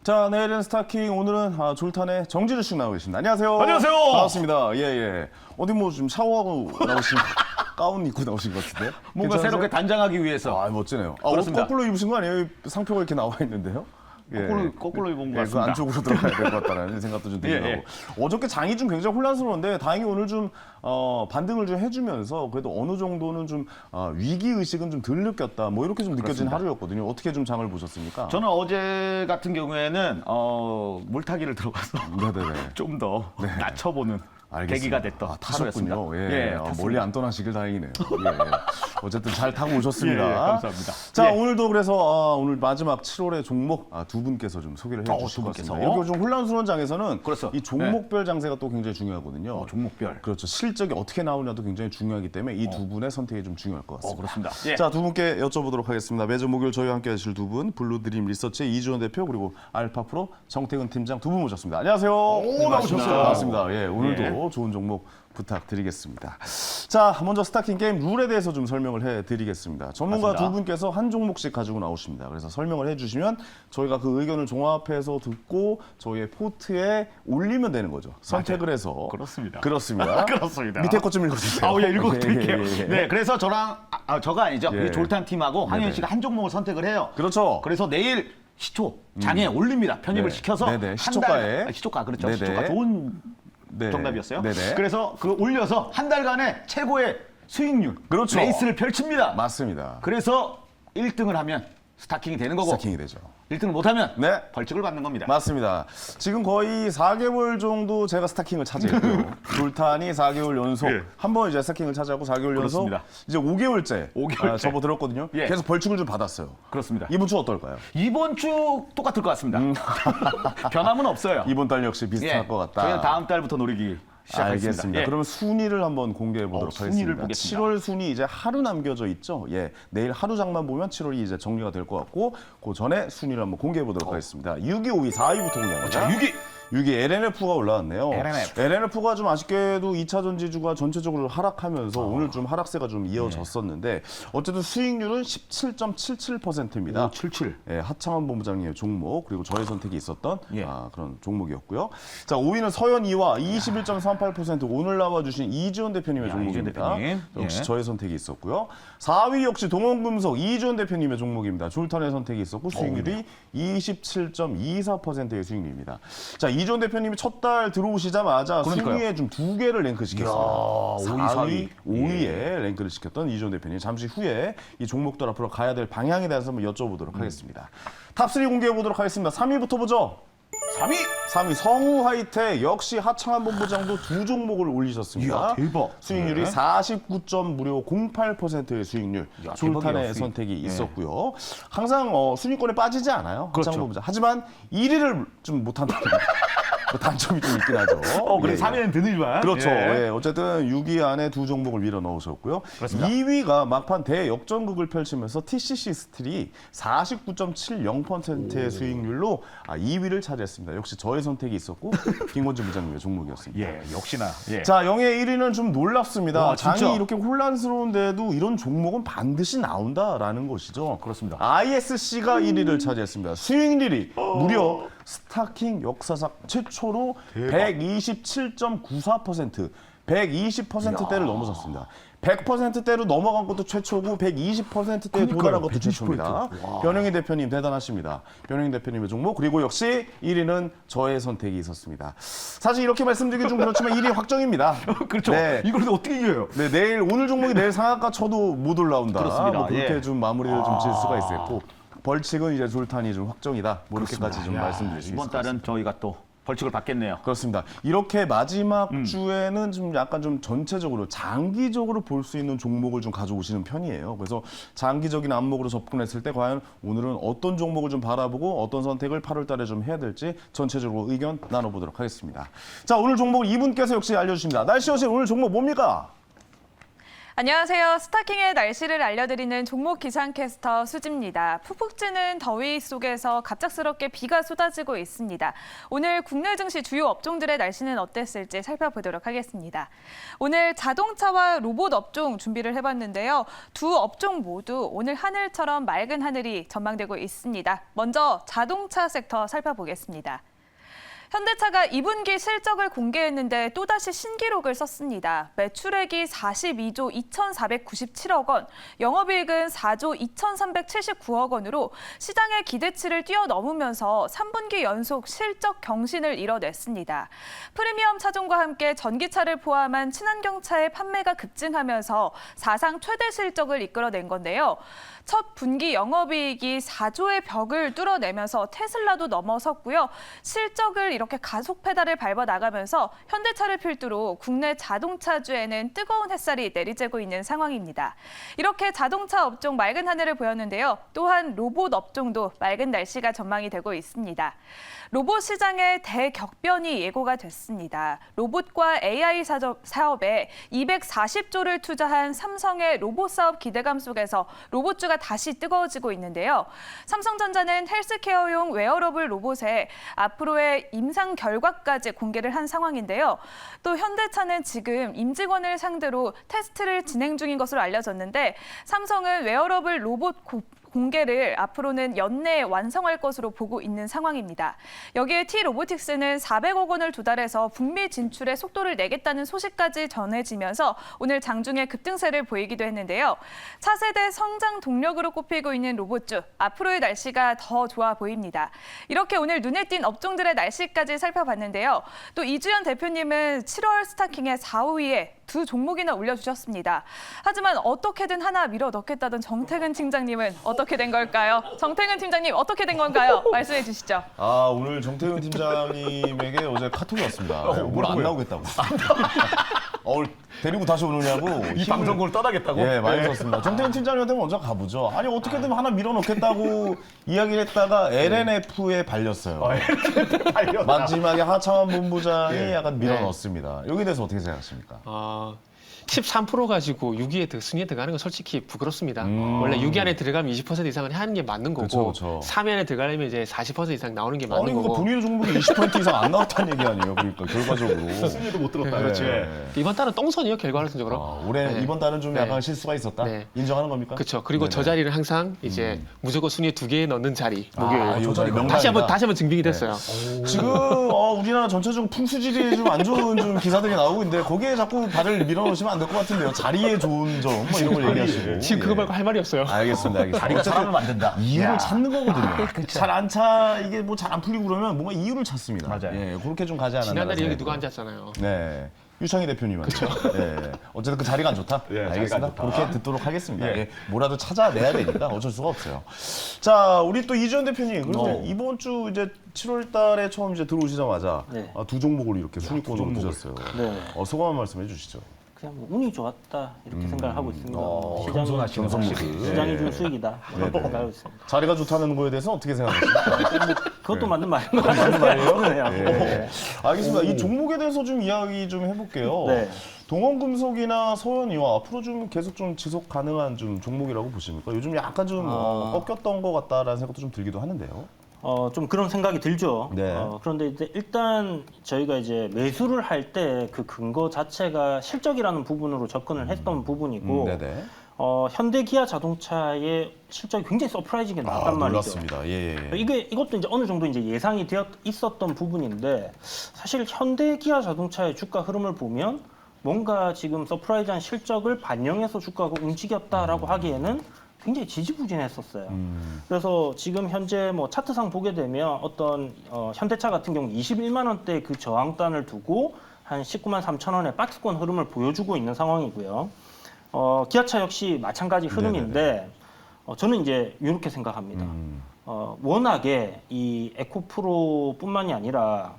자, 내일은 스타킹, 오늘은 졸탄의 정지르 씨 나오고 계십니다. 안녕하세요. 안녕하세요. 반갑습니다. 예. 어디 뭐 좀 샤워하고 나오신 가운 입고 나오신 것 같은데? 뭔가 괜찮으세요? 새롭게 단장하기 위해서. 멋지네요. 옷 그렇습니다. 거꾸로 입으신 거 아니에요? 상표가 이렇게 나와 있는데요. 거꾸로 입은 것 그 같습니다. 안쪽으로 들어가야 될 것 같다는 생각도 좀 들기도 예, 하고. 어저께 장이 좀 굉장히 혼란스러운데 다행히 오늘 좀 반등을 좀 해주면서 그래도 어느 정도는 좀 위기 의식은 좀 덜 느꼈다. 뭐 이렇게 좀 느껴진 그렇습니다. 하루였거든요. 어떻게 좀 장을 보셨습니까? 저는 어제 같은 경우에는 물타기를 들어가서 네네네. 좀 더 낮춰보는 알겠습니다. 계기가 됐던 타셨군요. 하루였습니다. 예, 탔습니다. 멀리 안 떠나시길 다행이네요. 예. 어쨌든 잘 타고 오셨습니다. 예, 감사합니다. 자, 예. 오늘도 그래서 오늘 마지막 7월의 종목 두 분께서 좀 소개를 해주실 두 것 분께서. 같습니다. 이렇게 좀 혼란스러운 장에서는 그렇죠. 이 종목별 장세가 또 굉장히 중요하거든요. 종목별. 그렇죠. 실적이 어떻게 나오냐도 굉장히 중요하기 때문에 이 두 분의 선택이 좀 중요할 것 같습니다. 그렇습니다. 예. 자, 두 분께 여쭤보도록 하겠습니다. 매주 목요일 저희와 함께 하실 두 분, 블루드림 리서치의 이주원 대표 그리고 알파프로 정태근 팀장 두 분 모셨습니다. 안녕하세요. 나오셨어요. 반갑습니다. 예, 오늘도 좋은 종목 부탁드리겠습니다. 자, 먼저 스타킹 게임 룰에 대해서 좀 설명을 해드리겠습니다. 전문가 맞습니다. 두 분께서 한 종목씩 가지고 나오십니다. 그래서 설명을 해주시면 저희가 그 의견을 종합해서 듣고 저희의 포트에 올리면 되는 거죠. 선택을 해서. 그렇습니다. 그렇습니다. 그렇습니다. 밑에 것 좀 읽어주세요. 예, 읽어드릴게요. 예. 네, 그래서 저랑 저가 아니죠. 예. 이 졸탄 팀하고 황현 네네. 씨가 한 종목을 선택을 해요. 그렇죠. 그래서 내일 시초 장에 올립니다. 편입을 네. 시켜서 네네. 한 시초가에. 달, 시초가 그렇죠. 네네. 시초가 좋은 네. 정답이었어요. 네네. 그래서 그 올려서 한 달간의 최고의 수익률 그렇죠. 레이스를 펼칩니다. 맞습니다. 그래서 1등을 하면 스타킹이 되는 거고 스타킹이 되죠. 1등을 못하면 네. 벌칙을 받는 겁니다. 맞습니다. 지금 거의 4개월 정도 제가 스타킹을 차지했고요. 졸탄이 4개월 연속 예. 한 번 이제 스타킹을 차지하고 4개월 연속 그렇습니다. 이제 5개월째, 5개월째. 접어들었거든요. 예. 계속 벌칙을 좀 받았어요. 그렇습니다. 이번 주 어떨까요? 이번 주 똑같을 것 같습니다. 변함은 없어요. 이번 달 역시 비슷할 것 같다. 저희는 다음 달부터 노리기 시작하겠습니다. 알겠습니다. 예. 그러면 순위를 한번 공개해 보도록 순위를 하겠습니다. 보겠습니다. 7월 순위 이제 하루 남겨져 있죠. 예, 내일 하루 장만 보면 7월이 이제 정리가 될 것 같고 그 전에 순위를 한번 공개해 보도록 하겠습니다. 6위, 5위, 4위부터 공개합니다. 자, 6위. 6위 LNF가 올라왔네요. LNF. LNF가 좀 아쉽게도 2차전 지주가 전체적으로 하락하면서 오늘 좀 하락세가 좀 이어졌었는데 어쨌든 수익률은 17.77%입니다. 77. 예, 하창원 본부장님의 종목 그리고 저의 선택이 있었던 예. 그런 종목이었고요. 자, 5위는 서현이와 21.38% 오늘 나와주신 이지원 대표님의 종목입니다. 이지원 대표님. 역시 예. 저의 선택이 있었고요. 4위 역시 동원금속 이지원 대표님의 종목입니다. 졸탄의 선택이 있었고 수익률이 27.24%의 수익률입니다. 자, 이지원 대표님이 첫 달 들어오시자마자 그러니까요. 순위에 좀 2개를 랭크 시켰습니다. 이야, 5위, 4위. 5위에 랭크를 시켰던 이지원 대표님. 잠시 후에 이 종목들 앞으로 가야 될 방향에 대해서 한번 여쭤보도록 하겠습니다. 탑3 공개해 보도록 하겠습니다. 3위부터 보죠. 3위 성우 하이텍 역시 하창한 본부장도 두 종목을 올리셨습니다. 이야, 대박. 수익률이 네. 49.08%의 수익률. 이야, 졸탄의 대박이에요, 수익. 선택이 네. 있었고요. 항상 순위권에 빠지지 않아요. 그렇죠. 하창한 본부장. 하지만 1위를 좀 못한다는 그 단점이 좀 있긴 하죠. 그래 예, 3위는 드늘만. 그렇죠. 예. 예, 어쨌든 6위 안에 두 종목을 밀어 넣으셨고요. 그렇습니다. 2위가 막판 대역전극을 펼치면서 TCC 스틸이 49.70%의 수익률로 2위를 차지했습니다. 역시 저의 선택이 있었고 김건진 부장님의 종목이었습니다. 예, 역시나. 예. 자, 영예 1위는 좀 놀랍습니다. 와, 진짜. 장이 이렇게 혼란스러운데도 이런 종목은 반드시 나온다라는 것이죠. 그렇습니다. ISC가 1위를 차지했습니다. 수익률이 무려 스타킹 역사상 최초로 127.94%, 120%대를 넘어섰습니다. 100%대로 넘어간 것도 최초고 120%대에 도달한 것도 120%. 최초입니다. 변영희 대표님 대단하십니다. 변영희 대표님의 종목 그리고 역시 1위는 저의 선택이 있었습니다. 사실 이렇게 말씀드리기 좀 그렇지만 1위 확정입니다. 그렇죠. 네. 이걸 어떻게 이겨요? 네, 내일 오늘 종목이 내일 상한가 쳐도 못 올라온다. 그렇습니다. 뭐 그렇게 예. 좀 마무리를 좀 지을 수가 있었고 벌칙은 이제 졸탄이 좀 확정이다. 뭐 이렇게까지 좀 야, 말씀드릴 수 있을 이번 것 같습니다. 달은 저희가 또 벌칙을 받겠네요. 그렇습니다. 이렇게 마지막 주에는 좀 약간 좀 전체적으로 장기적으로 볼 수 있는 종목을 좀 가져오시는 편이에요. 그래서 장기적인 안목으로 접근했을 때 과연 오늘은 어떤 종목을 좀 바라보고 어떤 선택을 8월 달에 좀 해야 될지 전체적으로 의견 나눠보도록 하겠습니다. 자, 오늘 종목을 이분께서 역시 알려주십니다. 날씨 여신 오늘 종목 뭡니까? 안녕하세요. 스타킹의 날씨를 알려드리는 종목 기상캐스터 수지입니다. 푹푹 찌는 더위 속에서 갑작스럽게 비가 쏟아지고 있습니다. 오늘 국내 증시 주요 업종들의 날씨는 어땠을지 살펴보도록 하겠습니다. 오늘 자동차와 로봇 업종 준비를 해봤는데요. 두 업종 모두 오늘 하늘처럼 맑은 하늘이 전망되고 있습니다. 먼저 자동차 섹터 살펴보겠습니다. 현대차가 2분기 실적을 공개했는데 또다시 신기록을 썼습니다. 매출액이 42조 2,497억 원, 영업이익은 4조 2,379억 원으로 시장의 기대치를 뛰어넘으면서 3분기 연속 실적 경신을 이뤄냈습니다. 프리미엄 차종과 함께 전기차를 포함한 친환경차의 판매가 급증하면서 사상 최대 실적을 이끌어낸 건데요. 첫 분기 영업이익이 4조의 벽을 뚫어내면서 테슬라도 넘어섰고요. 실적을 이렇게 가속 페달을 밟아 나가면서 현대차를 필두로 국내 자동차주에는 뜨거운 햇살이 내리쬐고 있는 상황입니다. 이렇게 자동차 업종 맑은 하늘을 보였는데요. 또한 로봇 업종도 맑은 날씨가 전망이 되고 있습니다. 로봇 시장의 대격변이 예고가 됐습니다. 로봇과 AI 사업에 240조를 투자한 삼성의 로봇 사업 기대감 속에서 로봇주가 다시 뜨거워지고 있는데요. 삼성전자는 헬스케어용 웨어러블 로봇에 앞으로의 임상 결과까지 공개를 한 상황인데요. 또 현대차는 지금 임직원을 상대로 테스트를 진행 중인 것으로 알려졌는데 삼성은 웨어러블 로봇 공개를 앞으로는 연내에 완성할 것으로 보고 있는 상황입니다. 여기에 T로보틱스는 400억 원을 조달해서 북미 진출에 속도를 내겠다는 소식까지 전해지면서 오늘 장중에 급등세를 보이기도 했는데요. 차세대 성장 동력으로 꼽히고 있는 로봇주, 앞으로의 날씨가 더 좋아 보입니다. 이렇게 오늘 눈에 띈 업종들의 날씨까지 살펴봤는데요. 또 이주연 대표님은 7월 스타킹의 4, 5위에 두 종목이나 올려주셨습니다. 하지만 어떻게든 하나 밀어 넣겠다던 정태근 팀장님은 어떻게 된 걸까요? 정태근 팀장님 어떻게 된 건가요? 말씀해 주시죠. 오늘 정태근 팀장님에게 어제 카톡이 왔습니다. 오늘 안 나오겠다고. 오늘 데리고 다시 오느냐고. 이 방송국을 떠나겠다고? 예, 많이 썼습니다. 정태근 팀장님한테 먼저 가보죠. 아니 어떻게든 하나 밀어넣겠다고 이야기를 했다가 LNF에 발렸어요. 마지막에 하창원 본부장이 약간 밀어넣습니다. 여기에 대해서 어떻게 생각하십니까? 13% 가지고 6위에 순위에 들어가는 건 솔직히 부끄럽습니다. 원래 6위 안에 들어가면 20% 이상은 하는 게 맞는 거고, 그쵸. 3위 안에 들어가려면 이제 40% 이상 나오는 게 맞는 아니 거고. 그거 본인의 종목이 20% 이상 안 나왔다는 얘기 아니에요? 그러니까 결과적으로. 승리도 못 들었다. 네. 그렇지. 이번 달은 똥손이요, 결과론적으로. 올해 네. 이번 달은 좀 네. 약간 실수가 있었다. 네. 인정하는 겁니까? 그렇죠. 그리고 네네. 저 자리는 항상 이제 무조건 순위에 2개 넣는 자리. 요 자리 명단이다. 다시 한번 증빙이 됐어요. 지금 우리나라 전체적으로 풍수질이 좀 안 좋은 좀 기사들이 나오고 있는데 거기에 자꾸 발을 밀어넣으시면 안 될 것 같은데요. 자리에 좋은 점 뭐 이런 걸 얘기하시고. 지금 그거 말고 할 말이 없어요. 알겠습니다. 자리가 사람을 만든다. 이유를 야. 찾는 거거든요. 잘 안 차, 이게 뭐 잘 안 풀리고 그러면 뭔가 이유를 찾습니다. 맞아요. 예, 그렇게 좀 가지 않았나. 지난달에 여기 누가 앉았잖아요. 네. 유창희 대표님한테. 예. 어쨌든 그 자리가 안 좋다. 예, 자리가 안 알겠습니다. 좋다. 그렇게 듣도록 하겠습니다. 예. 예. 뭐라도 찾아내야 되니까 어쩔 수가 없어요. 자, 우리 또 이주연 대표님. 그러면 이번 주 이제 7월 달에 처음 이제 들어오시자마자 네. 두 종목을 이렇게 순위권으로 두셨어요. 네. 소감 한 말씀 해주시죠. 그냥 뭐 운이 좋았다 이렇게 생각을 하고 있습니다. 겸손하시네, 확실히. 시장이 준 수익이다 이렇게 생각하고 있습니다. 자리가 좋다는 거에 대해서 어떻게 생각하십니까? 그것도 맞는 말인 것 같아요. 예. 알겠습니다. 이 종목에 대해서 좀 이야기 좀 해볼게요. 네. 동원금속이나 서현이와 앞으로 좀 계속 좀 지속 가능한 좀 종목이라고 보십니까? 요즘 약간 좀 꺾였던 것 같다라는 생각도 좀 들기도 하는데요. 좀 그런 생각이 들죠. 네. 그런데 이제 일단 저희가 이제 매수를 할 때 그 근거 자체가 실적이라는 부분으로 접근을 했던 부분이고, 네네. 현대 기아 자동차의 실적이 굉장히 서프라이징하게 나왔단 말이죠. 놀랐습니다. 예. 이것도 이제 어느 정도 이제 예상이 되어 있었던 부분인데, 사실 현대 기아 자동차의 주가 흐름을 보면 뭔가 지금 서프라이즈한 실적을 반영해서 주가가 움직였다라고 하기에는 굉장히 지지부진했었어요. 그래서 지금 현재 뭐 차트상 보게 되면 어떤 현대차 같은 경우 21만 원대 그 저항단을 두고 한 19만 3천 원의 박스권 흐름을 보여주고 있는 상황이고요. 기아차 역시 마찬가지 흐름인데 저는 이제 이렇게 생각합니다. 워낙에 이 에코프로뿐만이 아니라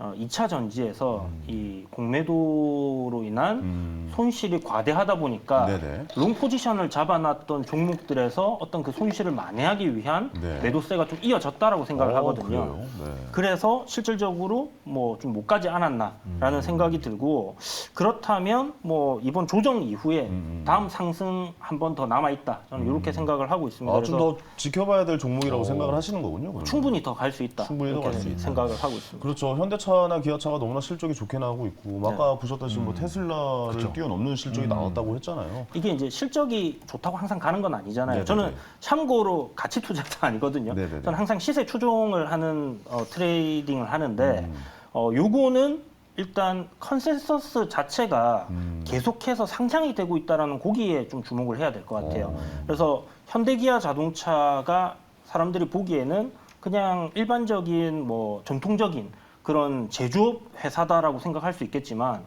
2차 전지에서 이 공매도로 인한 손실이 과대하다 보니까 네네. 롱 포지션을 잡아놨던 종목들에서 어떤 그 손실을 만회하기 위한 네. 매도세가 좀 이어졌다라고 생각을 하거든요. 그래요? 네. 그래서 실질적으로 뭐 좀 못 가지 않았나라는 생각이 들고, 그렇다면 뭐 이번 조정 이후에 다음 상승 한 번 더 남아 있다. 저는 이렇게 생각을 하고 있습니다. 아, 좀 더 지켜봐야 될 종목이라고 생각을 하시는 거군요. 그러면. 충분히 더 갈 수 있다. 충분히 더 이렇게 갈수 있다. 생각을 하고 있습니다. 그렇죠. 현대차나 기아차가 너무나 실적이 좋게 나오고 있고, 아까 보셨다시피 뭐 테슬라를 뛰어넘는 실적이 나왔다고 했잖아요. 이게 이제 실적이 좋다고 항상 가는 건 아니잖아요. 네네네. 저는 참고로 가치 투자도 아니거든요. 네네네. 저는 항상 시세 추종을 하는 트레이딩을 하는데 요거는 일단 컨센서스 자체가 계속해서 상향이 되고 있다는 거기에 좀 주목을 해야 될 것 같아요. 그래서 현대기아 자동차가 사람들이 보기에는 그냥 일반적인 뭐 전통적인 그런 제조업 회사다라고 생각할 수 있겠지만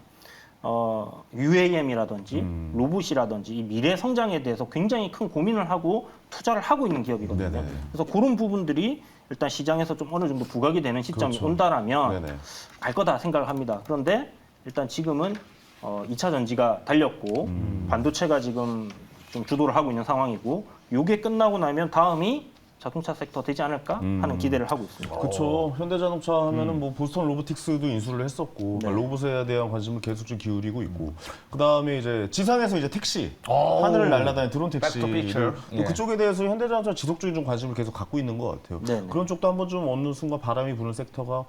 UAM이라든지 로봇이라든지 이 미래 성장에 대해서 굉장히 큰 고민을 하고 투자를 하고 있는 기업이거든요. 네네. 그래서 그런 부분들이 일단 시장에서 좀 어느 정도 부각이 되는 시점이 그렇죠. 온다라면 네네. 갈 거다 생각을 합니다. 그런데 일단 지금은 2차 전지가 달렸고 반도체가 지금 좀 주도를 하고 있는 상황이고, 요게 끝나고 나면 다음이 자동차 섹터 되지 않을까 하는 기대를 하고 있습니다. 그렇죠. 현대자동차 하면은 뭐 보스턴 로보틱스도 인수를 했었고, 네. 로봇에 대한 관심을 계속 좀 기울이고 있고, 그 다음에 이제 지상에서 이제 택시, 하늘을 날아다니는 드론 택시, Back to picture. 또 예. 그쪽에 대해서 현대자동차 지속적인 좀 관심을 계속 갖고 있는 것 같아요. 네네. 그런 쪽도 한번 좀 어느 순간 바람이 부는 섹터가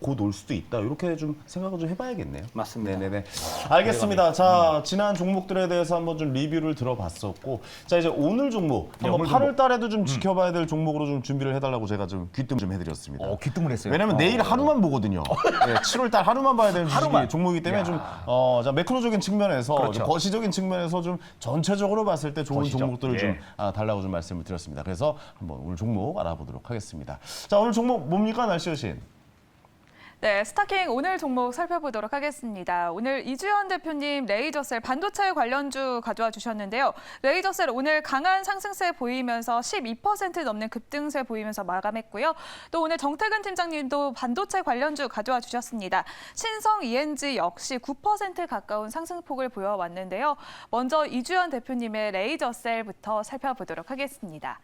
곧 올 수도 있다. 이렇게 좀 생각을 좀 해봐야겠네요. 맞습니다. 네네네. 알겠습니다. 자, 지난 종목들에 대해서 한번 좀 리뷰를 들어봤었고, 자 이제 오늘 종목, 한번 오늘 8월 달에도 좀 지켜봐야 될 종목으로 좀 준비를 해달라고 제가 좀 귀뜸 좀 해드렸습니다. 귀뜸을 했어요. 왜냐면 내일 하루만 보거든요. 네, 7월 달 하루만 봐야 되는 종목이기 때문에 좀 자, 매크로적인 측면에서, 그렇죠. 좀 거시적인 측면에서 좀 전체적으로 봤을 때 좋은 거시적. 종목들을 좀 예. 달라고 좀 말씀을 드렸습니다. 그래서 한번 오늘 종목 알아보도록 하겠습니다. 자, 오늘 종목 뭡니까, 날씨 여신? 네, 스타킹 오늘 종목 살펴보도록 하겠습니다. 오늘 이주연 대표님 레이저셀 반도체 관련주 가져와 주셨는데요. 레이저셀 오늘 강한 상승세 보이면서 12% 넘는 급등세 보이면서 마감했고요. 또 오늘 정태근 팀장님도 반도체 관련주 가져와 주셨습니다. 신성 ENG 역시 9% 가까운 상승폭을 보여왔는데요. 먼저 이주연 대표님의 레이저셀부터 살펴보도록 하겠습니다.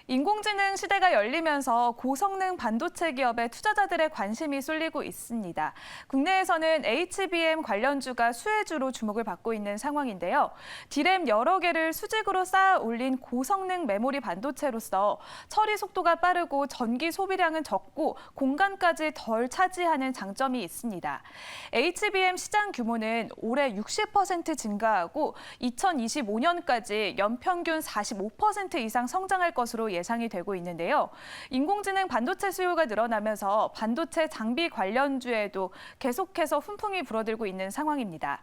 인공지능 시대가 열리면서 고성능 반도체 기업에 투자자들의 관심이 쏠리고 있습니다. 국내에서는 HBM 관련주가 수혜주로 주목을 받고 있는 상황인데요. D램 여러 개를 수직으로 쌓아 올린 고성능 메모리 반도체로서 처리 속도가 빠르고 전기 소비량은 적고 공간까지 덜 차지하는 장점이 있습니다. HBM 시장 규모는 올해 60% 증가하고 2025년까지 연평균 45% 이상 성장할 것으로 예상이 되고 있는데요. 인공지능 반도체 수요가 늘어나면서 반도체 장비 관련주에도 계속해서 훈풍이 불어들고 있는 상황입니다.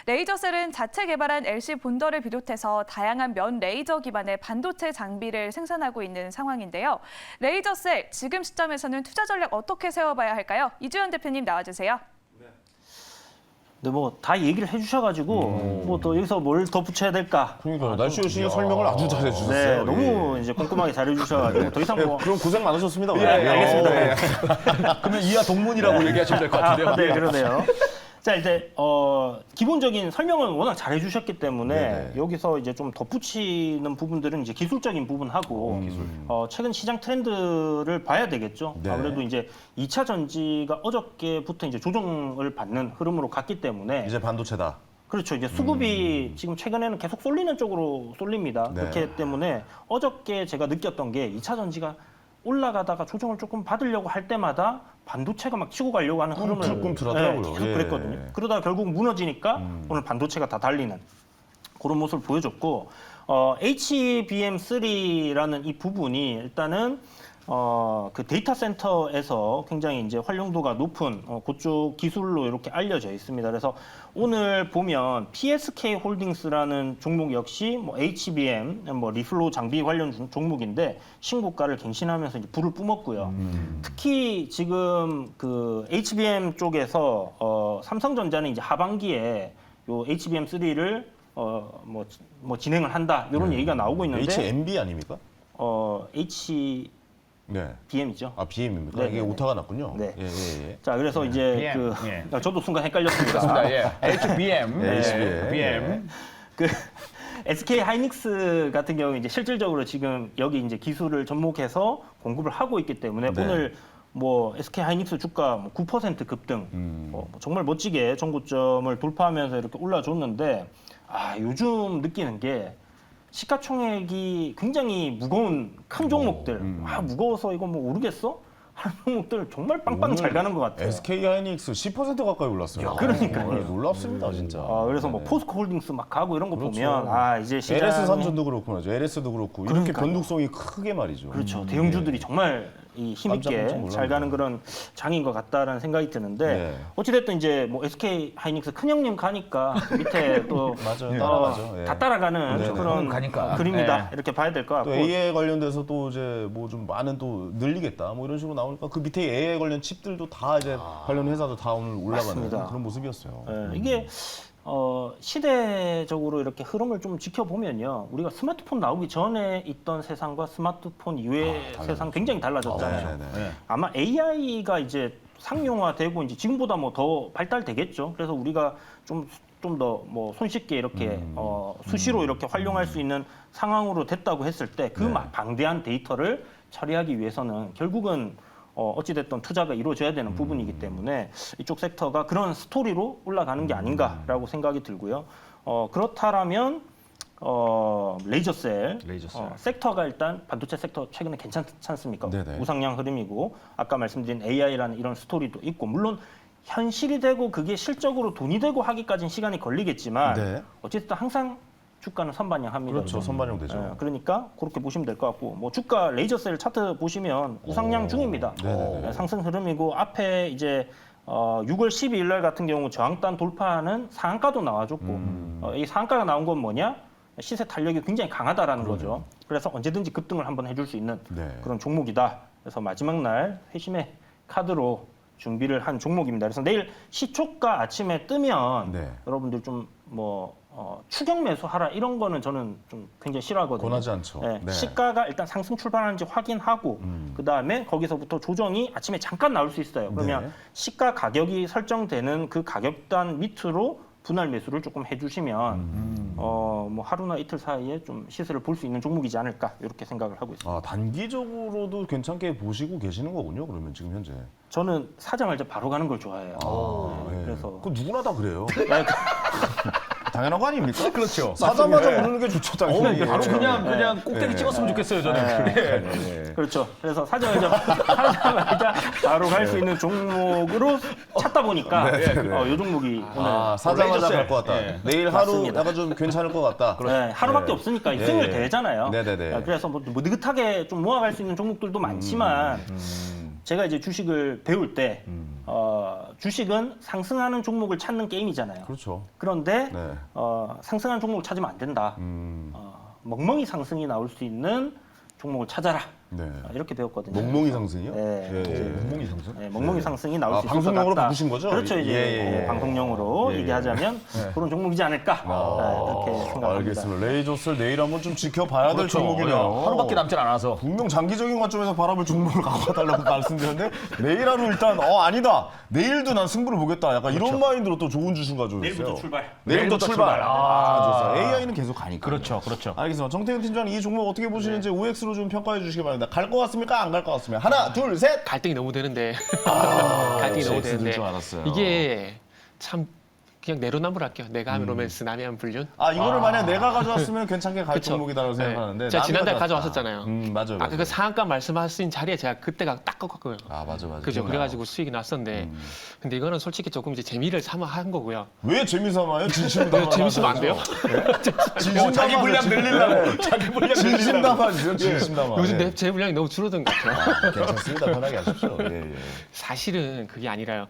레이저셀은 자체 개발한 LC 본더를 비롯해서 다양한 면 레이저 기반의 반도체 장비를 생산하고 있는 상황인데요. 레이저셀 지금 시점에서는 투자 전략 어떻게 세워봐야 할까요? 이주연 대표님 나와주세요. 근데 뭐 다 얘기를 해주셔가지고 뭐 또 여기서 뭘 더 붙여야 될까? 그러니까 날씨 여신의 설명을 아주 네, 잘해주셨어요. 너무 이제 꼼꼼하게 잘해주셔가지고 더 이상 뭐 그럼 고생 많으셨습니다. 예, 알겠습니다. 예. 그러면 이하 동문이라고 얘기하시면 될 것 같은데요. 네, 그러네요. 자, 이제 기본적인 설명을 워낙 잘 해주셨기 때문에 네네. 여기서 이제 좀 덧붙이는 부분들은 이제 기술적인 부분하고 최근 시장 트렌드를 봐야 되겠죠. 네. 아무래도 이제 2차 전지가 어저께부터 이제 조정을 받는 흐름으로 갔기 때문에 이제 반도체다. 그렇죠. 이제 수급이 지금 최근에는 계속 쏠리는 쪽으로 쏠립니다. 네. 그렇기 때문에 어저께 제가 느꼈던 게 2차 전지가 올라가다가 조정을 조금 받으려고 할 때마다 반도체가 막 치고 가려고 하는 흐름을 꿈틀하더라고요. 계속 예. 그랬거든요. 그러다가 결국 무너지니까 오늘 반도체가 다 달리는 그런 모습을 보여줬고 HBM3라는 이 부분이 일단은 그 데이터 센터에서 굉장히 이제 활용도가 높은 그쪽 기술로 이렇게 알려져 있습니다. 그래서 오늘 보면 PSK 홀딩스라는 종목 역시 뭐 HBM, 뭐 리플로 장비 관련 종목인데 신고가를 갱신하면서 이제 불을 뿜었고요. 특히 지금 그 HBM 쪽에서 삼성전자는 이제 하반기에 요 HBM3를 뭐 진행을 한다 이런 얘기가 나오고 있는데 HMB 아닙니까? 네. BM이죠. 아, BM입니까? 네, 이게 네, 네. 오타가 났군요. 네. 예, 예, 예. 자, 그래서 이제 BM, 그 예. 저도 순간 헷갈렸습니다. 그렇습니다. 예. HBM. 네, 예. BM. 그 SK 하이닉스 같은 경우 이제 실질적으로 지금 여기 이제 기술을 접목해서 공급을 하고 있기 때문에 네. 오늘 뭐 SK 하이닉스 주가 뭐 9% 급등, 뭐 정말 멋지게 정고점을 돌파하면서 이렇게 올라줬는데 요즘 느끼는 게 시가총액이 굉장히 무거운 큰 종목들, 무거워서 이거 뭐 오르겠어? 하는 종목들 정말 빵빵 잘 가는 것 같아요. SK 하이닉스 10% 가까이 올랐어요. 그러니까요. 놀랍습니다, 진짜. 그래서 뭐 네. 포스코 홀딩스 막 가고 이런 거 그렇죠. 보면 이제 시장 LS 삼전도 그렇고 말이죠. LS도 그렇고 이렇게 그러니까요. 변동성이 크게 말이죠. 그렇죠. 대형주들이 정말 이 깜짝 힘있게 놀랍니다. 잘 가는 그런 장인 것 같다라는 생각이 드는데 네. 어찌됐든 이제 뭐 SK 하이닉스 큰형님 가니까 밑에 또 맞아요. 따라가죠. 예. 다 따라가는 네네. 그런 가니까. 그림이다 네. 이렇게 봐야 될 것 같고 또 AI 관련돼서 또 이제 뭐 좀 많은 또 늘리겠다 뭐 이런 식으로 나오니까 그 밑에 AI 관련 칩들도 다 이제 관련 회사도 다 오늘 올라가는 맞습니다. 그런 모습이었어요. 이게 시대적으로 이렇게 흐름을 좀 지켜보면요. 우리가 스마트폰 나오기 전에 있던 세상과 스마트폰 이후의 세상 굉장히 달라졌잖아요. 네네네. 아마 AI가 이제 상용화되고 이제 지금보다 뭐 더 발달되겠죠. 그래서 우리가 좀 더 뭐 손쉽게 이렇게 수시로 이렇게 활용할 수 있는 상황으로 됐다고 했을 때 그 네. 방대한 데이터를 처리하기 위해서는 결국은 어찌됐든 투자가 이루어져야 되는 부분이기 때문에 이쪽 섹터가 그런 스토리로 올라가는 게 아닌가라고 생각이 들고요. 그렇다라면 레이저셀, 섹터가 일단 반도체 섹터 최근에 괜찮지 않습니까? 네네. 우상향 흐름이고 아까 말씀드린 AI라는 이런 스토리도 있고 물론 현실이 되고 그게 실적으로 돈이 되고 하기까지는 시간이 걸리겠지만 네. 어쨌든 항상 주가는 선반영합니다. 그렇죠. 선반영되죠. 그러니까 그렇게 보시면 될 것 같고 뭐 주가 레이저셀 차트 보시면 우상향 중입니다. 네네네. 상승 흐름이고 앞에 이제 6월 12일 날 같은 경우 저항단 돌파하는 상한가도 나와줬고 이 상한가가 나온 건 뭐냐? 시세 탄력이 굉장히 강하다라는 거죠. 그래서 언제든지 급등을 한번 해줄 수 있는 네. 그런 종목이다. 그래서 마지막 날 회심의 카드로 준비를 한 종목입니다. 그래서 내일 시초가 아침에 뜨면 네. 여러분들 좀 뭐 추격 매수하라 이런 거는 저는 좀 굉장히 싫어하거든요. 권하지 않죠. 네, 네. 시가가 일단 상승 출발하는지 확인하고 그 다음에 거기서부터 조정이 아침에 잠깐 나올 수 있어요. 그러면 네. 시가 가격이 설정되는 그 가격단 밑으로 분할 매수를 조금 해주시면 뭐 하루나 이틀 사이에 좀 시세를 볼 수 있는 종목이지 않을까 이렇게 생각을 하고 있습니다. 단기적으로도 괜찮게 보시고 계시는 거군요. 그러면 지금 현재. 저는 사자마자 바로 가는 걸 좋아해요. 예. 그래서 그 누구나 다 그래요. 네, 당연한 거 아닙니까? 그렇죠. 사자마자 오르는 게 좋죠, 당연히. 바로 그냥 꼭대기 찍었으면 좋겠어요, 저는. 네. 그렇죠. 그래서 사자마자 바로 갈 수 있는 종목으로 찾다 보니까 이 종목이 오늘 사자마자 레이저셀. 갈 것 같다. 예. 내일 하루 맞습니다. 약간 좀 괜찮을 것 같다. 네, 하루밖에 없으니까 예, 승률 예. 대잖아요. 네네네. 그래서 뭐 느긋하게 좀 모아갈 수 있는 종목들도 많지만 제가 이제 주식을 배울 때 주식은 상승하는 종목을 찾는 게임이잖아요. 그렇죠. 그런데 네. 상승하는 종목을 찾으면 안 된다. 멍멍이 상승이 나올 수 있는 종목을 찾아라. 네. 이렇게 배웠거든요. 멍멍이 상승이요? 네. 멍멍이 상승? 네, 멍멍이 상승이 나올 수 있을 것 같다. 방송용으로 바꾸신 거죠? 그렇죠. 이제 예, 예. 방송용으로 예, 예. 얘기하자면 그런 종목이지 않을까 이렇게 생각합니다. 알겠습니다. 레이저셀 내일 한번 좀 지켜봐야 될 종목이네요. 하루밖에 남질 않아서. 분명 장기적인 관점에서 바라볼 종목을 갖고 와달라고 말씀드렸는데 내일 하루 일단 아니다. 내일도 난 승부를 보겠다. 약간 이런 마인드로 또 좋은 주식 가지고 있어요. 내일부터 출발. 내일부터 출발. 출발. 좋습니다. AI는 계속 가니까. 그렇죠, 그렇죠. 알겠습니다. 정태근 팀장님 이 종목 어떻게 보시는지 OX로 좀 평가해 주시기 바랍니다. 갈 것 같습니까? 안 갈 것 같습니까? 하나, 둘, 셋. 갈등이 너무 되는데 갈등이 너무 OX 늘 되는데 줄 알았어요. 이게 참 그냥 내로남불 할게요. 내가 하면 로맨스, 남이 하면 불륜. 이거를 만약 내가 가져왔으면 괜찮게 갈 그쵸. 종목이다라고 네. 생각하는데 제가 남이 지난달 가져왔다. 가져왔었잖아요. 맞아요. 아까 그 상한가 말씀하신 자리에 제가 그때가 딱 꺾었고요. 맞아. 그죠. 기억나요. 그래가지고 수익이 났었는데 근데 이거는 솔직히 조금 이제 재미를 삼아 한 거고요. 왜 재미삼아요? 진심 담아. 재밌으면 안 돼요? 진심 자기 담아. 분량 늘리려고. 자기 분량 진심 늘리려고. 담아주세요. 진심 담아. 요즘 예. 제 분량이 너무 줄어든 것 같아요. 괜찮습니다. 편하게 하십시오. 예. 사실은 그게 아니라요.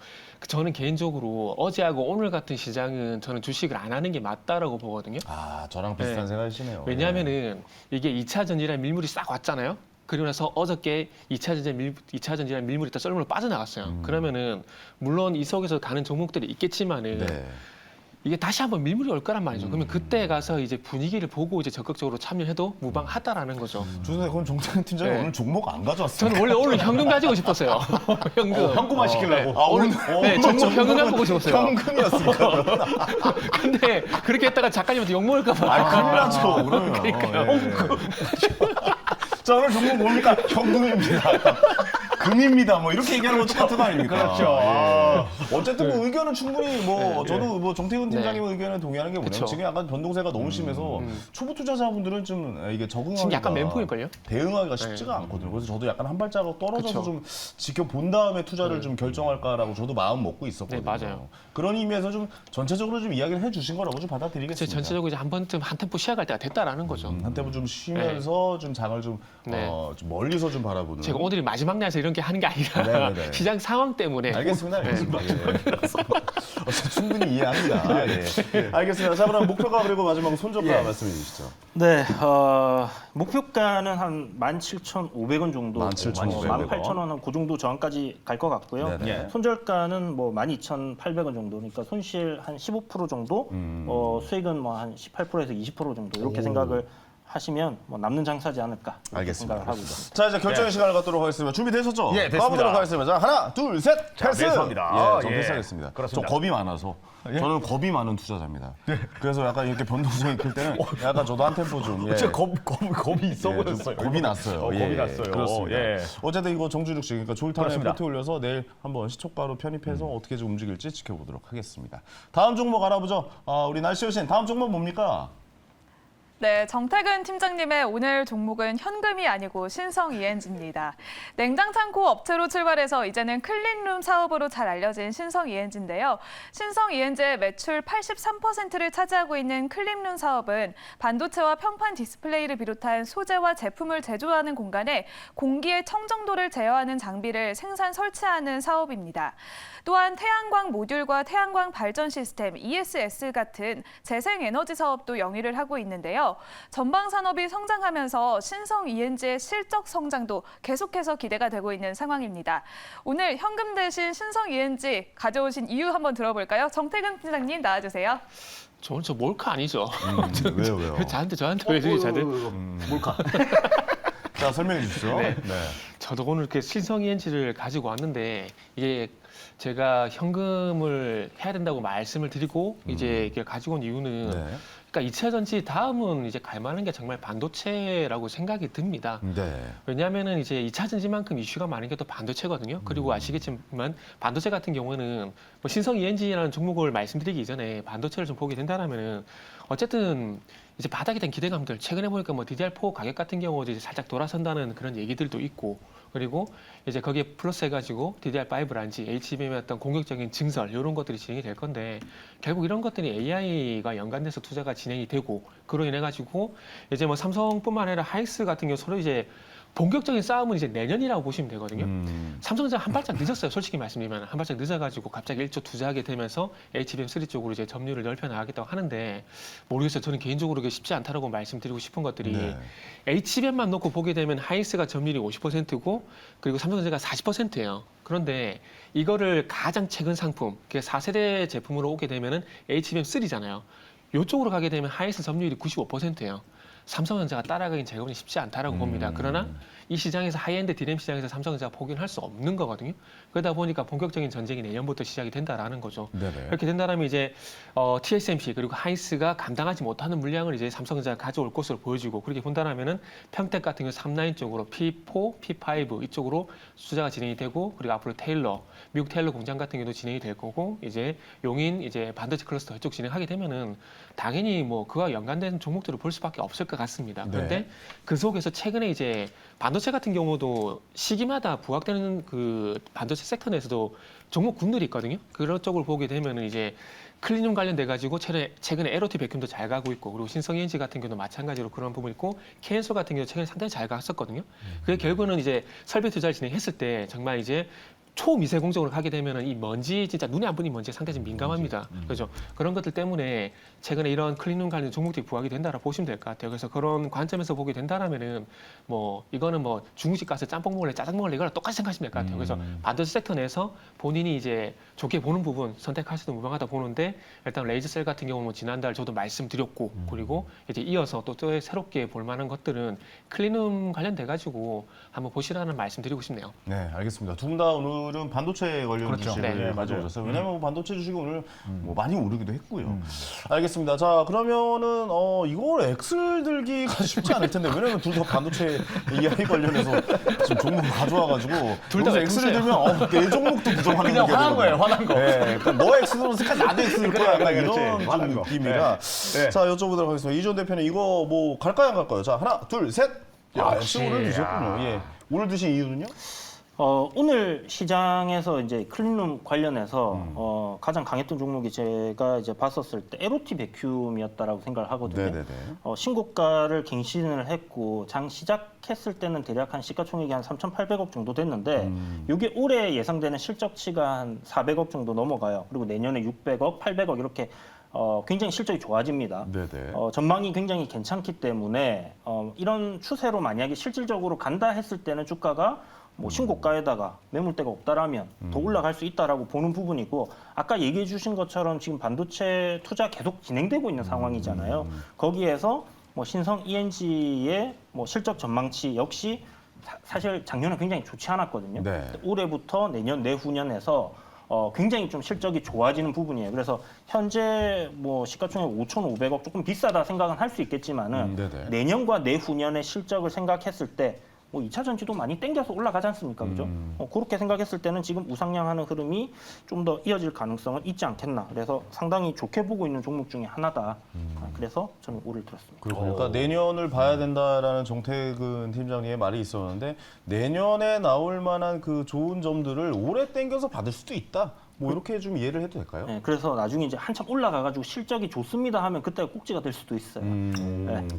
저는 개인적으로 어제하고 오늘 같은 시장은 저는 주식을 안 하는 게 맞다라고 보거든요. 저랑 비슷한 네. 생각이시네요. 왜냐하면은 이게 2차 전지랑 밀물이 싹 왔잖아요. 그리고 나서 어저께 2차 전지랑 밀물이 다 썰물로 빠져나갔어요. 그러면은 물론 이 속에서 가는 종목들이 있겠지만은 네. 이게 다시 한번 밀물이 올 거란 말이죠. 그러면 그때 가서 이제 분위기를 보고 이제 적극적으로 참여해도 무방하다라는 거죠. 주선생 그럼 정태근 팀장님 네. 오늘 종목 안 가져왔어요? 저는 원래 오늘 현금 가지고 싶었어요. 현금. 현금화 시키려고. 아, 오늘 네, 종목 현금 갖고 싶었어요. 현금이었으니까. 근데 그렇게 했다가 작가님한테 욕 먹을까 봐. 아, 큰일 나죠. 그러면. 그러니까요. 예. 자, 오늘 종목 뭡니까? 현금입니다. 금입니다. 뭐 이렇게 얘기하는 거 똑같은 거 아닙니까? 그렇죠. 예. 어쨌든 뭐 의견은 충분히 뭐 저도 뭐 정태근 팀장님 의견에 동의하는 게 뭐냐면 그쵸. 지금 약간 변동세가 너무 심해서 초보 투자자분들은 좀 이게 적응하기가 지금 약간 멘붕일걸요? 대응하기가 쉽지가 않거든요. 그래서 저도 약간 한 발자국 떨어져서 그쵸. 좀 지켜본 다음에 투자를 좀 결정할까라고 저도 마음 먹고 있었거든요. 네, 맞아요. 그런 의미에서 좀 전체적으로 좀 이야기를 해주신 거라고 좀 그래서 받아들이겠습니다. 전체적으로 이제 한 번쯤 한 템포 쉬어갈 때가 됐다라는 거죠. 한때는 좀 쉬면서 좀 장을 좀, 네. 좀 멀리서 좀 바라보는. 제가 오늘이 마지막 날에서 이런 게 하는 게 아니라 네네네. 시장 상황 때문에. 알겠습니다. 알겠습니다. 예. 충분히 이해합니다. 예. 알겠습니다. 자, 그럼 목표가 그리고 마지막 손절가 말씀해 주시죠. 네, 목표가는 한 17,500원 정도, 17,500원. 18,000원 그 정도 저항까지 갈 것 같고요. 네네. 손절가는 뭐 12,800원 정도, 그러니까 손실 한 15% 정도, 수익은 뭐 한 18%에서 20% 정도 이렇게 생각을 하시면 뭐 남는 장사지 않을까 이렇게 알겠습니다. 생각을 하고 있습니다. 자, 이제 결정의 시간을 갖도록 하겠습니다. 준비되셨죠? 예, 됐습니다. 가보도록 하겠습니다. 자, 하나, 둘, 셋, 패스! 매수합니다. 예, 전 예. 패스하겠습니다. 그렇습니다. 저 겁이 많아서. 저는 겁이 많은 투자자입니다. 그래서 약간 이렇게 변동성이 클 때는 약간 저도 한 템포 좀. 예. 진짜 겁이 있어 예, 좀 보였어요. 겁이 났어요. 겁이 났어요. 그렇습니다. 예. 어쨌든 이거 정주juk 씨, 그러니까 졸탄에 그렇습니다. 포트 올려서 내일 한번 시초가로 편입해서 어떻게 좀 움직일지 지켜보도록 하겠습니다. 다음 종목 알아보죠. 우리 날씨 여신 다음 종목 뭡니까? 네, 정태근 팀장님의 오늘 종목은 현금이 아니고 신성 ENG입니다. 냉장 창고 업체로 출발해서 이제는 클린룸 사업으로 잘 알려진 신성 ENG인데요. 신성 ENG의 매출 83%를 차지하고 있는 클린룸 사업은 반도체와 평판 디스플레이를 비롯한 소재와 제품을 제조하는 공간에 공기의 청정도를 제어하는 장비를 생산 설치하는 사업입니다. 또한 태양광 모듈과 태양광 발전 시스템 ESS 같은 재생에너지 사업도 영위를 하고 있는데요. 전방 산업이 성장하면서 신성 ENG의 실적 성장도 계속해서 기대가 되고 있는 상황입니다. 오늘 현금 대신 신성 ENG 가져오신 이유 한번 들어볼까요? 정태근 팀장님 나와주세요. 저는 저 몰카 아니죠. 왜요? 저한테 왜 이렇게 자들? 몰카. 자, 설명해 주시죠. 네. 저도 오늘 이렇게 신성 ENG를 가지고 왔는데 이게 제가 현금을 해야 된다고 말씀을 드리고 이제 이게 가지고 온 이유는 네. 그러니까 2차 전지 다음은 이제 갈 만한 게 정말 반도체라고 생각이 듭니다. 네. 왜냐하면은 이제 2차 전지만큼 이슈가 많은 게 또 반도체거든요. 그리고 아시겠지만 반도체 같은 경우는 뭐 신성 ENG라는 종목을 말씀드리기 이전에 반도체를 좀 보게 된다면은 어쨌든 이제 바닥이 된 기대감들 최근에 보니까 뭐 DDR4 가격 같은 경우도 이제 살짝 돌아선다는 그런 얘기들도 있고 그리고 이제 거기에 플러스 해가지고 DDR5라든지 HBM의 어떤 공격적인 증설 이런 것들이 진행이 될 건데 결국 이런 것들이 AI가 연관돼서 투자가 진행이 되고 그로 인해 가지고 이제 뭐 삼성뿐만 아니라 하이닉스 같은 경우 서로 이제 본격적인 싸움은 이제 내년이라고 보시면 되거든요. 삼성전자 한 발짝 늦었어요. 솔직히 말씀드리면 한 발짝 늦어가지고 갑자기 1조 투자하게 되면서 HBM3 쪽으로 이제 점유율을 넓혀 나가겠다고 하는데 모르겠어요. 저는 개인적으로 그게 쉽지 않다라고 말씀드리고 싶은 것들이 네. HBM만 놓고 보게 되면 하이닉스가 점유율이 50%고 그리고 삼성전자가 40%예요. 그런데 이거를 가장 최근 상품, 4세대 제품으로 오게 되면은 HBM3잖아요. 이쪽으로 가게 되면 하이닉스 점유율이 95%예요. 삼성전자가 따라가긴 제법이 쉽지 않다라고 봅니다. 그러나 이 시장에서 하이엔드 디램 시장에서 삼성전자가 포기를 할 수 없는 거거든요. 그러다 보니까 본격적인 전쟁이 내년부터 시작이 된다라는 거죠. 네네. 이렇게 된다면 이제 TSMC 그리고 하이닉스가 감당하지 못하는 물량을 이제 삼성전자가 가져올 것으로 보여지고 그렇게 본다면은 평택 같은 경우 3라인 쪽으로 P4, P5 이쪽으로 투자가 진행이 되고 그리고 앞으로 테일러, 미국 테일러 공장 같은 경우도 진행이 될 거고 이제 용인 이제 반도체 클러스터 이쪽 진행하게 되면은 당연히 뭐 그와 연관된 종목들을 볼 수밖에 없을 것 같습니다. 그런데 네. 그 속에서 최근에 이제 반도체 같은 경우도 시기마다 부각되는 그 반도체 섹터 내에서도 종목 군들이 있거든요. 그런 쪽을 보게 되면은 이제 클린룸 관련돼 가지고 최근에 에로티 백큐음도 잘 가고 있고 그리고 신성 ENG 같은 경우도 마찬가지로 그런 부분이 있고 케인소 같은 경우 최근에 상당히 잘 갔었거든요. 그게 결국은 이제 설비 투자를 진행했을 때 정말 이제 초미세 공정으로 가게 되면은 이 먼지 진짜 눈에 안 보이는 먼지에 상당히 민감합니다. 그렇죠. 그런 것들 때문에 최근에 이런 클린룸 관련 종목들이 부각이 된다라고 보시면 될 것 같아요. 그래서 그런 관점에서 보게 된다라면은 뭐 이거는 뭐 중국집 가서 짬뽕 먹을래 짜장 먹을래 이거랑 똑같이 생각하시면 될 것 같아요. 그래서 반도체 섹터 내에서 본인이 이제 좋게 보는 부분 선택하셔도 무방하다 보는데 일단 레이저셀 같은 경우는 뭐 지난달 저도 말씀드렸고 그리고 이제 이어서 또 새롭게 볼 만한 것들은 클린룸 관련돼 가지고 한번 보시라는 말씀드리고 싶네요. 네, 알겠습니다. 두 분 다 오늘은 반도체 관련 그렇죠. 주식을 네. 가져오셨어요. 왜냐하면 뭐 반도체 주식이 오늘 뭐 많이 오르기도 했고요. 알겠습니다. 자, 그러면은 이걸 엑셀 들기가 쉽지 않을 텐데 왜냐면 둘 다 반도체 AI 관련해서 지금 종목을 가져와가지고 둘다 여기서 엑셀을 들면 내 종목도 부정하는 그냥 게 화난 거예요, 되거든요. 화난 거. 네, 그러니까 너 엑셀로 쓸까 나도 엑셀 거야. 약간 그렇지. 이런 좀 화난 거. 느낌이라. 네. 자, 여쭤보도록 하겠습니다. 이전 대표님 이거 뭐 갈까요, 안 갈까요? 자, 하나, 둘, 셋. 야, 역시 오늘 드셨군요. 예. 오늘 드신 이유는요? 오늘 시장에서 이제 클린룸 관련해서 가장 강했던 종목이 제가 이제 봤었을 때 에로티 베큐움이었다라고 생각을 하거든요. 네네네. 신고가를 갱신을 했고 장 시작했을 때는 대략 한 시가총액이 한 3,800억 정도 됐는데 이게 올해 예상되는 실적치가 한 400억 정도 넘어가요. 그리고 내년에 600억, 800억 이렇게 굉장히 실적이 좋아집니다. 네네. 전망이 굉장히 괜찮기 때문에 이런 추세로 만약에 실질적으로 간다 했을 때는 주가가 뭐 신고가에다가 매물대가 없다라면 더 올라갈 수 있다라고 보는 부분이고 아까 얘기해 주신 것처럼 지금 반도체 투자 계속 진행되고 있는 상황이잖아요. 거기에서 뭐 신성 ENG의 뭐 실적 전망치 역시 사실 작년에 굉장히 좋지 않았거든요. 네. 올해부터 내년 내후년에서 굉장히 좀 실적이 좋아지는 부분이에요. 그래서 현재 뭐 시가총액 5,500억 조금 비싸다 생각은 할 수 있겠지만은 네네. 내년과 내후년의 실적을 생각했을 때 뭐 2차 전지도 많이 땡겨서 올라가지 않습니까? 그죠? 그렇게 생각했을 때는 지금 우상향하는 흐름이 좀 더 이어질 가능성은 있지 않겠나. 그래서 상당히 좋게 보고 있는 종목 중에 하나다. 그래서 저는 오를 들었습니다. 그러니까 내년을 봐야 된다라는 정태근 팀장님의 말이 있었는데 내년에 나올 만한 그 좋은 점들을 올해 땡겨서 받을 수도 있다. 뭐 이렇게 좀 이해를 해도 될까요? 네, 그래서 나중에 이제 한참 올라가가지고 실적이 좋습니다 하면 그때가 꼭지가 될 수도 있어요.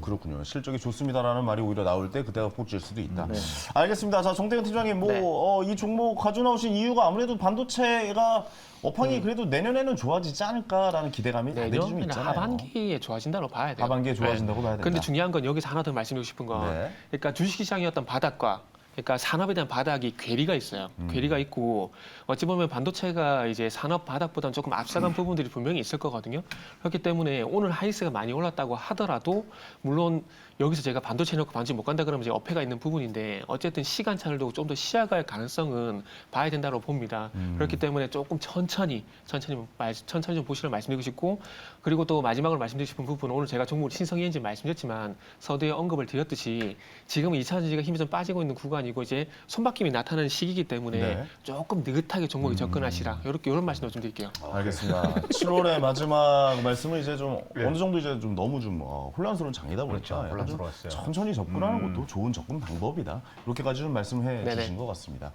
그렇군요. 실적이 좋습니다라는 말이 오히려 나올 때 그때가 폭질 수도 있다. 네. 알겠습니다. 자, 정태근 팀장님, 뭐 이 종목 가져 나오신 이유가 아무래도 반도체가 업황이 그래도 내년에는 좋아지지 않을까라는 기대감이 다들 좀 내년 있잖아요. 하반기에 좋아진다고 봐야 돼요. 하반기에 좋아진다고 봐야 된다. 근데 중요한 건 여기서 하나 더 말씀드리고 싶은 건 네. 그러니까 주식시장이었던 바닥과 그러니까 산업에 대한 바닥이 괴리가 있어요. 괴리가 있고 어찌 보면 반도체가 이제 산업 바닥보다는 조금 앞서간 부분들이 분명히 있을 거거든요. 그렇기 때문에 오늘 하이스가 많이 올랐다고 하더라도 물론 여기서 제가 반도체 놓고 반도체 못 간다 그러면 이제 어폐가 있는 부분인데 어쨌든 시간차를 두고 좀 더 시야갈 가능성은 봐야 된다고 봅니다. 그렇기 때문에 조금 천천히 좀 보시라고 말씀드리고 싶고 그리고 또 마지막으로 말씀드리고 싶은 부분은 오늘 제가 종목 신성 ENG 말씀드렸지만 서두에 언급을 드렸듯이 지금 2차 전지가 힘이 좀 빠지고 있는 구간이고 이제 손바뀜이 나타나는 시기이기 때문에 네. 조금 느긋하게 종목에 접근하시라 이런 말씀을 좀 드릴게요. 알겠습니다. 7월의 마지막 말씀은 이제 좀 어느 정도 이제 좀 너무 좀 혼란스러운 장이다 보니까 그렇죠. 약간 좀 혼란스러웠어요. 천천히 접근하는 것도 좋은 접근 방법이다. 이렇게까지 좀 말씀해 네네. 주신 것 같습니다.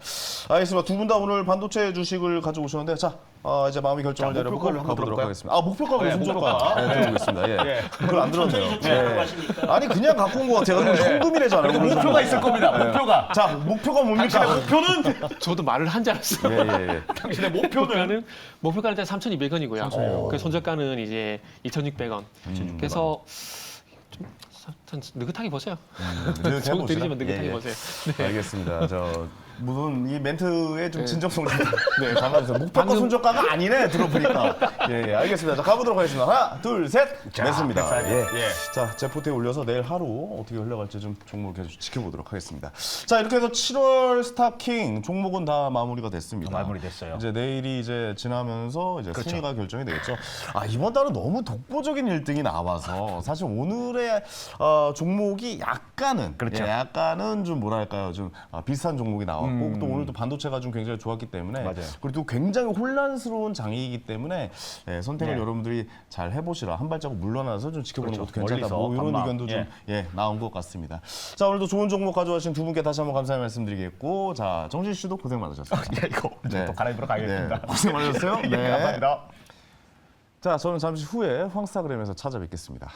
알겠습니다. 두 분 다 오늘 반도체 주식을 가져오셨는데 자 이제 마음의 결정을 자, 내려보고 목표가를 한번 가보도록 들어볼까요? 하겠습니다. 목표가 무슨 목표가. 목표가? 네, 들어보겠습니다. 예. 그걸 안 들었네요. 천천히 하시니까. 아니 그냥 갖고 온 것 같아요. 현금이래잖아요. 그리고 목표가 있을 겁니다. 목표가. 자 목표가 뭡니까? 목표는 저도 말을 한 줄 알았어요. 예. 당신의 목표는 목표가는 일단 3,200원이고요. 그 손절가는 이제 2,600원. 그래서 좀 느긋하게 보세요. 느긋해 저 보시라. 드리지만 느긋하게 예. 보세요. 알겠습니다. 무슨 이 멘트의 좀 진정성 좀 네. 담아주세요. 목표가 손절가가 아니네 들어보니까. 예, 알겠습니다. 자 가보도록 하겠습니다. 하나, 둘, 셋. 냈습니다. 예. 자 제포트에 올려서 내일 하루 어떻게 흘러갈지 좀 종목을 계속 지켜보도록 하겠습니다. 자 이렇게 해서 7월 스타킹 종목은 다 마무리가 됐습니다. 마무리됐어요. 이제 내일이 이제 지나면서 이제 그렇죠. 순위가 결정이 되겠죠. 이번 달은 너무 독보적인 1등이 나와서 사실 오늘의 종목이 약간은 그렇죠. 약간은 좀 뭐랄까요 좀 비슷한 종목이 나왔고 또 오늘도 반도체가 좀 굉장히 좋았기 때문에 맞아요. 그리고 또 굉장히 혼란스러운 장이기 때문에 선택을 네. 여러분들이 잘 해보시라 한 발자국 물러나서 좀 지켜보는 그렇죠. 것도 괜찮다. 멀리서 뭐 이런 관망. 의견도 좀 나온 것 같습니다. 자 오늘도 좋은 종목 가져와신 두 분께 다시 한번 감사의 말씀드리겠고 자 정진 씨도 고생 많으셨습니다. 이거 이제 또 갈아입으러 가겠습니다. 고생 많으셨어요. 예, 감사합니다. 자 저는 잠시 후에 황스타그램에서 찾아뵙겠습니다.